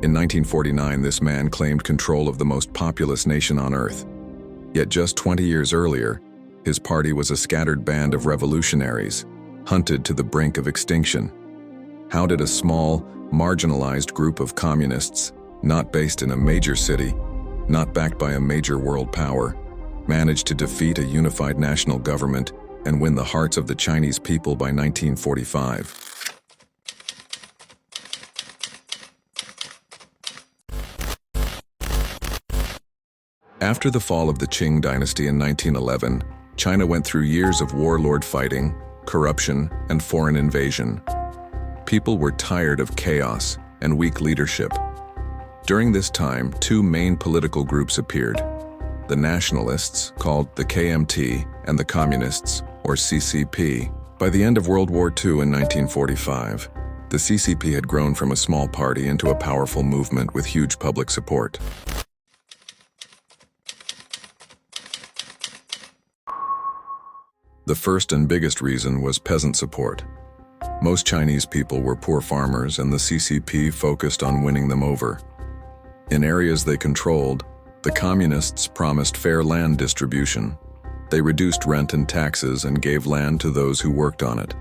In 1949, this man claimed control of the most populous nation on earth. Yet just 20 years earlier, his party was a scattered band of revolutionaries, hunted to the brink of extinction. How did a small, marginalized group of communists, not based in a major city, not backed by a major world power, manage to defeat a unified national government and win the hearts of the Chinese people by 1945? After the fall of the Qing dynasty in 1911, China went through years of warlord fighting, corruption, and foreign invasion. People were tired of chaos and weak leadership. During this time, two main political groups appeared: the Nationalists, called the KMT, and the Communists, or CCP. By the end of World War II in 1945, the CCP had grown from a small party into a powerful movement with huge public support. The first and biggest reason was peasant support. Most Chinese people were poor farmers, and the CCP focused on winning them over. In areas they controlled, the Communists promised fair land distribution. They reduced rent and taxes and gave land to those who worked on it.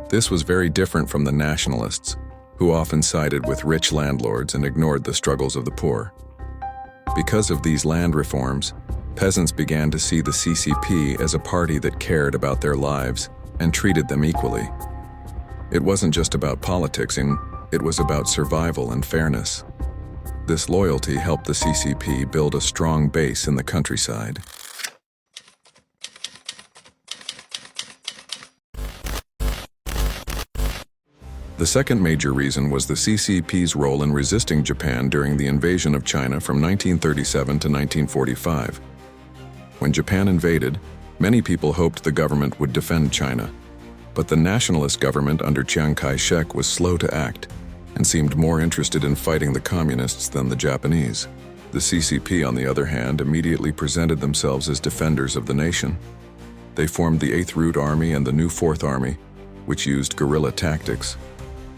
This was very different from the Nationalists, who often sided with rich landlords and ignored the struggles of the poor. Because of these land reforms, peasants began to see the CCP as a party that cared about their lives and treated them equally. It wasn't just about politicsing, it was about survival and fairness. This loyalty helped the CCP build a strong base in the countryside. The second major reason was the CCP's role in resisting Japan during the invasion of China from 1937 to 1945. When Japan invaded, many people hoped the government would defend China. But the nationalist government under Chiang Kai-shek was slow to act and seemed more interested in fighting the communists than the Japanese. The CCP, on the other hand, immediately presented themselves as defenders of the nation. They formed the 8th Route Army and the new 4th Army, which used guerrilla tactics,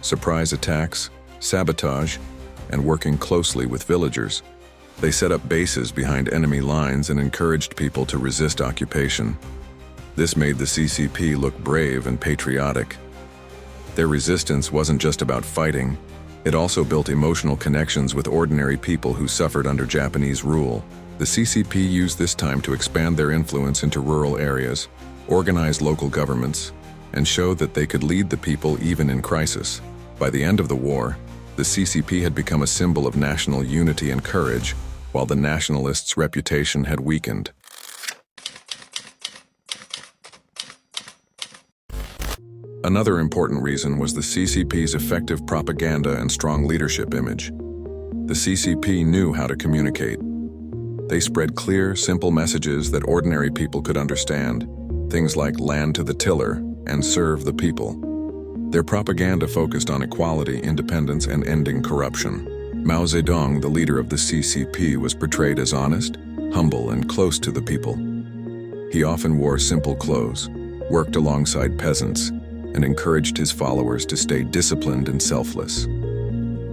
surprise attacks, sabotage, and working closely with villagers. They set up bases behind enemy lines and encouraged people to resist occupation. This made the CCP look brave and patriotic. Their resistance wasn't just about fighting, it also built emotional connections with ordinary people who suffered under Japanese rule. The CCP used this time to expand their influence into rural areas, organize local governments, and show that they could lead the people even in crisis. By the end of the war, the CCP had become a symbol of national unity and courage, while the Nationalists' reputation had weakened. Another important reason was the CCP's effective propaganda and strong leadership image. The CCP knew how to communicate. They spread clear, simple messages that ordinary people could understand, things like land to the tiller and serve the people. Their propaganda focused on equality, independence, and ending corruption. Mao Zedong, the leader of the CCP, was portrayed as honest, humble, and close to the people. He often wore simple clothes, worked alongside peasants, and encouraged his followers to stay disciplined and selfless.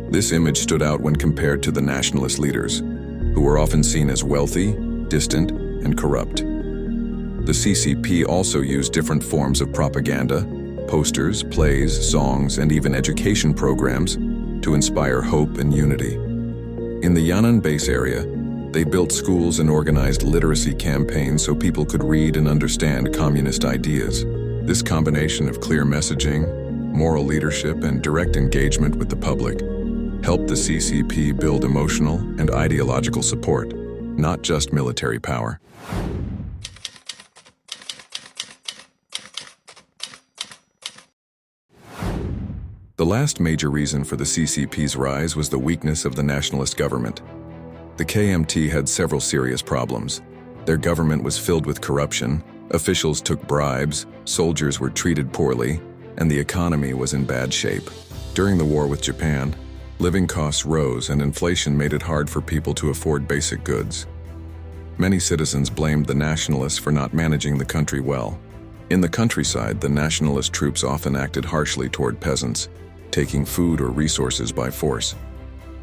This image stood out when compared to the nationalist leaders, who were often seen as wealthy, distant, and corrupt. The CCP also used different forms of propaganda, posters, plays, songs, and even education programs to inspire hope and unity. In the Yan'an base area, they built schools and organized literacy campaigns so people could read and understand communist ideas. This combination of clear messaging, moral leadership, and direct engagement with the public helped the CCP build emotional and ideological support, not just military power. The last major reason for the CCP's rise was the weakness of the nationalist government. The KMT had several serious problems. Their government was filled with corruption, officials took bribes, soldiers were treated poorly, and the economy was in bad shape. During the war with Japan, living costs rose and inflation made it hard for people to afford basic goods. Many citizens blamed the nationalists for not managing the country well. In the countryside, the nationalist troops often acted harshly toward peasants, taking food or resources by force.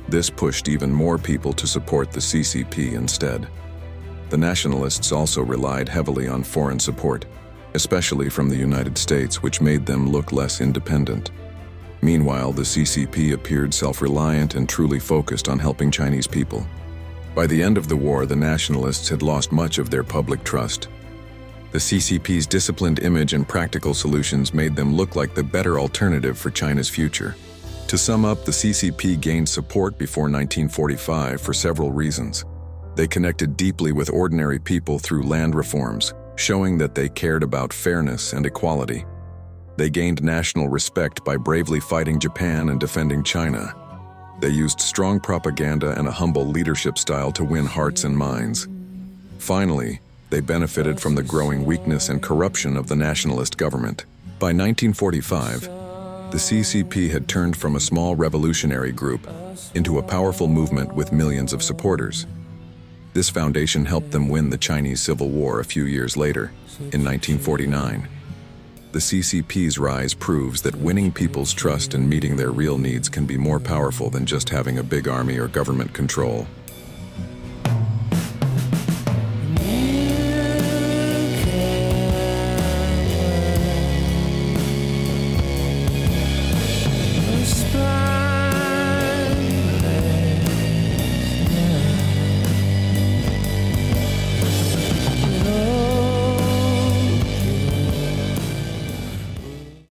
This pushed even more people to support the CCP instead. The Nationalists also relied heavily on foreign support, especially from the United States, which made them look less independent. Meanwhile, the CCP appeared self-reliant and truly focused on helping Chinese people. By the end of the war, the Nationalists had lost much of their public trust. The CCP's disciplined image and practical solutions made them look like the better alternative for China's future. To sum up, the CCP gained support before 1945 for several reasons. They connected deeply with ordinary people through land reforms, showing that they cared about fairness and equality. They gained national respect by bravely fighting Japan and defending China. They used strong propaganda and a humble leadership style to win hearts and minds. Finally, they benefited from the growing weakness and corruption of the nationalist government. By 1945, the CCP had turned from a small revolutionary group into a powerful movement with millions of supporters. This foundation helped them win the Chinese Civil War a few years later, in 1949. The CCP's rise proves that winning people's trust and meeting their real needs can be more powerful than just having a big army or government control.